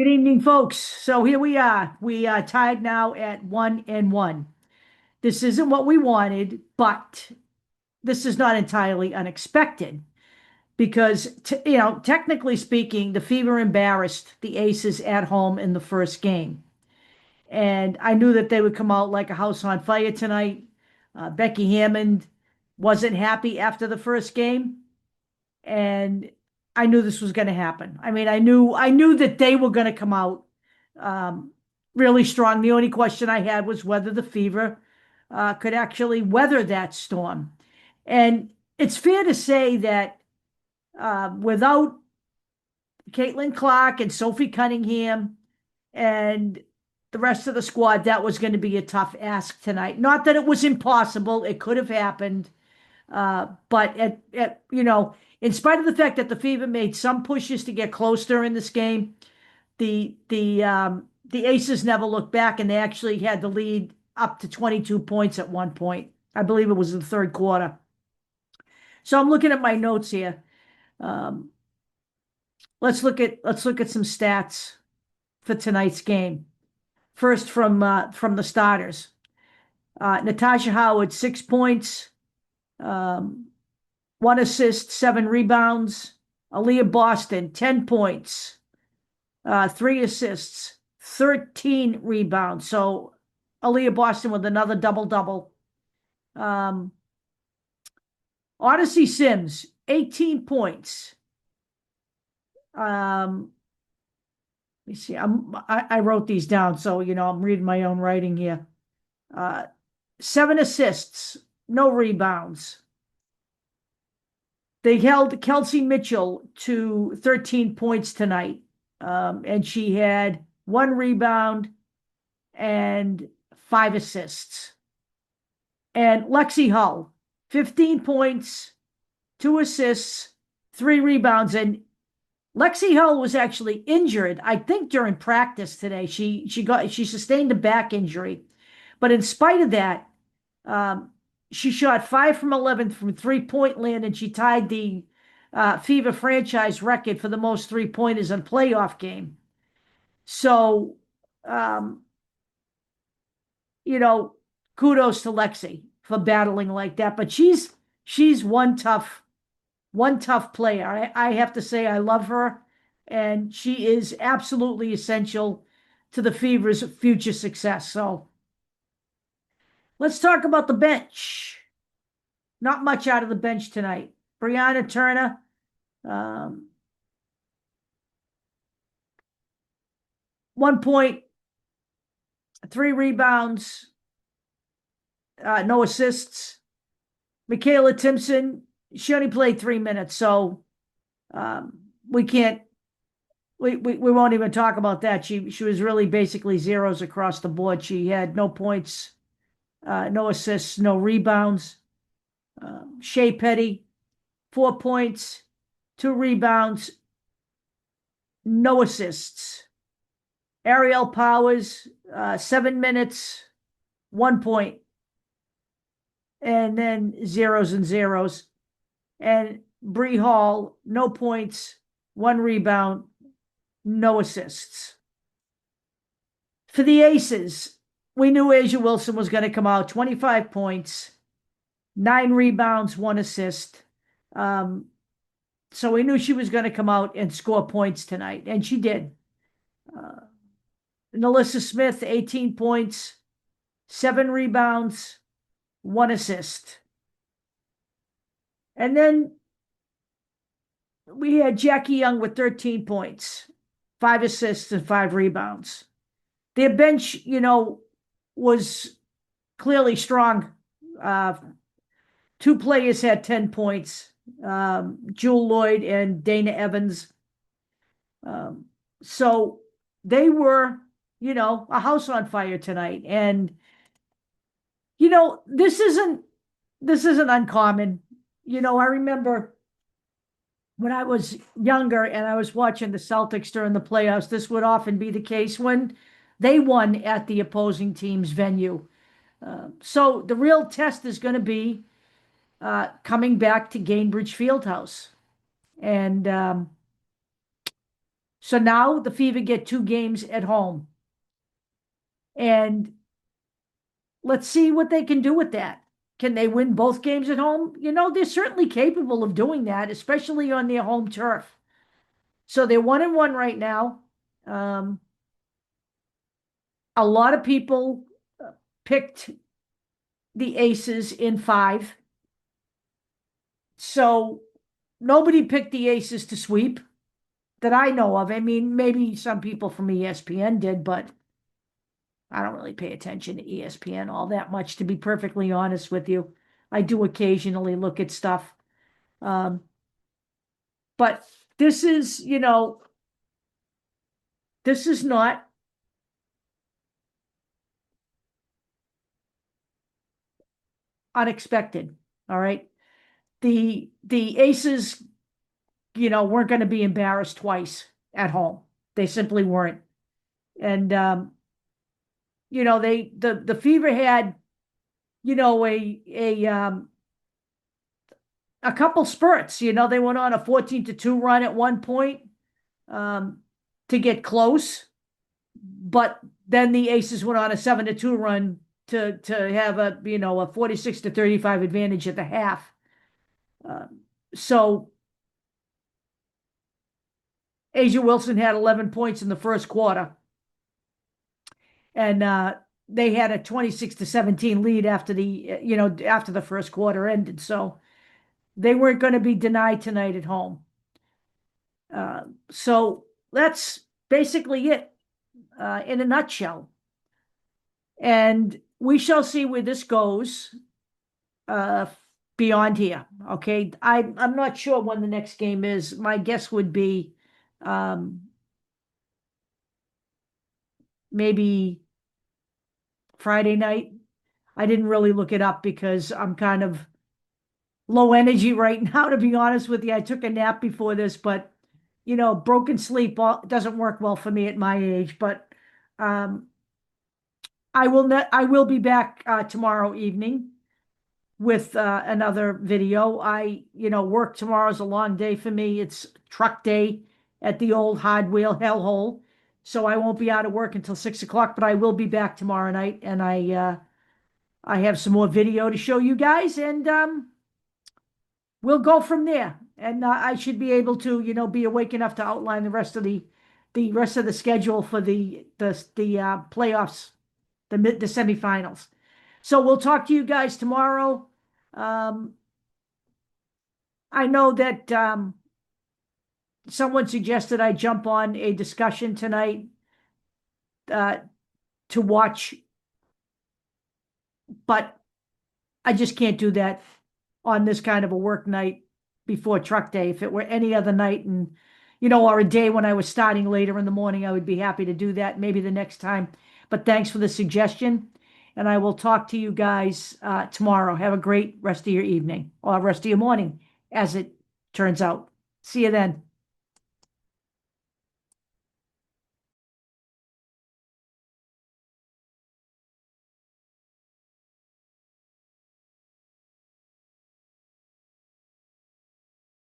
Good evening, folks. So here we are. We are tied now at 1-1. This isn't what we wanted, but this is not entirely unexpected because, technically speaking, the Fever embarrassed the Aces at home in the first game. And I knew that they would come out like a house on fire tonight. Becky Hammond wasn't happy after the first game, and I knew this was going to happen. I mean, I knew that they were going to come out um, really strong. The only question I had was whether the Fever could actually weather that storm. And it's fair to say that without Caitlin Clark and Sophie Cunningham and the rest of the squad, that was going to be a tough ask tonight. Not that it was impossible; it could have happened. But in spite of the fact that the Fever made some pushes to get closer in this game, the Aces never looked back, and they actually had the lead up to 22 points at one point. I believe it was the third quarter. So I'm looking at my notes here. Um, let's look at some stats for tonight's game. First, from the starters, Natasha Howard 6 points. Um, 1 assist, 7 rebounds. Aaliyah Boston, 10 points, 3 assists, 13 rebounds. So Aaliyah Boston with another double-double. Um, Odyssey Sims, 18 points. Let me see. I wrote these down, so I'm reading my own writing here. 7 assists, no rebounds. They held Kelsey Mitchell to 13 points tonight, and she had 1 rebound and 5 assists. And Lexi Hull, 15 points, 2 assists, 3 rebounds. And Lexi Hull was actually injured, I think, during practice today. She sustained a back injury, but in spite of that, um, she shot 5 from 11 from 3-point land, and she tied the Fever franchise record for the most 3-pointers in a playoff game. So, um, you know, kudos to Lexi for battling like that. But she's one tough player. I have to say I love her, and she is absolutely essential to the Fever's future success. So let's talk about the bench. Not much out of the bench tonight. Brianna Turner, um, 1 point, 3 rebounds, no assists. Michaela Timpson, she only played 3 minutes, so um, we can't, we won't even talk about that. She was really basically zeros across the board. She had no points, no assists, no rebounds. Shea Petty, 4 points, 2 rebounds, no assists. Ariel Powers, 7 minutes, 1 point, and then zeros and zeros. And Bree Hall, no points, 1 rebound, no assists. For the Aces, we knew Asia Wilson was going to come out, 25 points, 9 rebounds, 1 assist. So we knew she was going to come out and score points tonight, and she did. Nalissa Smith, 18 points, 7 rebounds, 1 assist. And then we had Jackie Young with 13 points, 5 assists, and 5 rebounds. Their bench, was clearly strong. 2 players had 10 points, Jewel Lloyd and Dana Evans. So they were, a house on fire tonight. And, this isn't uncommon. I remember when I was younger and I was watching the Celtics during the playoffs, this would often be the case when they won at the opposing team's venue. So the real test is going to be coming back to Gainbridge Fieldhouse. And So now the Fever get 2 games at home. And let's see what they can do with that. Can they win both games at home? They're certainly capable of doing that, especially on their home turf. So they're 1-1 right now. Um, a lot of people picked the Aces in 5. So nobody picked the Aces to sweep that I know of. I mean, maybe some people from ESPN did, but I don't really pay attention to ESPN all that much, to be perfectly honest with you. I do occasionally look at stuff. Um, but this is, this is not unexpected. All right. The Aces, weren't going to be embarrassed twice at home. They simply weren't. And the Fever had, a couple spurts. They went on a 14-2 run at one point, um, to get close, but then the Aces went on a 7-2 run to have a 46-35 advantage at the half. So Asia Wilson had 11 points in the first quarter, and they had a 26-17 lead after the first quarter ended. So they weren't going to be denied tonight at home. So that's basically it, in a nutshell. And we shall see where this goes, uh, beyond here. Okay, I'm not sure when the next game is. My guess would be, maybe Friday night. I didn't really look it up because I'm kind of low energy right now, to be honest with you. I took a nap before this, but broken sleep doesn't work well for me at my age. But um, I will be back tomorrow evening with another video. Work tomorrow's a long day for me. It's truck day at the old hardware hellhole. So I won't be out of work until 6 o'clock, but I will be back tomorrow night, and I have some more video to show you guys, and we'll go from there. And I should be able to, be awake enough to outline the rest of the schedule for the playoffs, the semifinals. So we'll talk to you guys tomorrow. Um, I know that someone suggested I jump on a discussion tonight uh, to watch, but I just can't do that on this kind of a work night before truck day. If it were any other night, and or a day when I was starting later in the morning, I would be happy to do that maybe the next time. But thanks for the suggestion, and I will talk to you guys tomorrow. Have a great rest of your evening, or rest of your morning, as it turns out. See you then.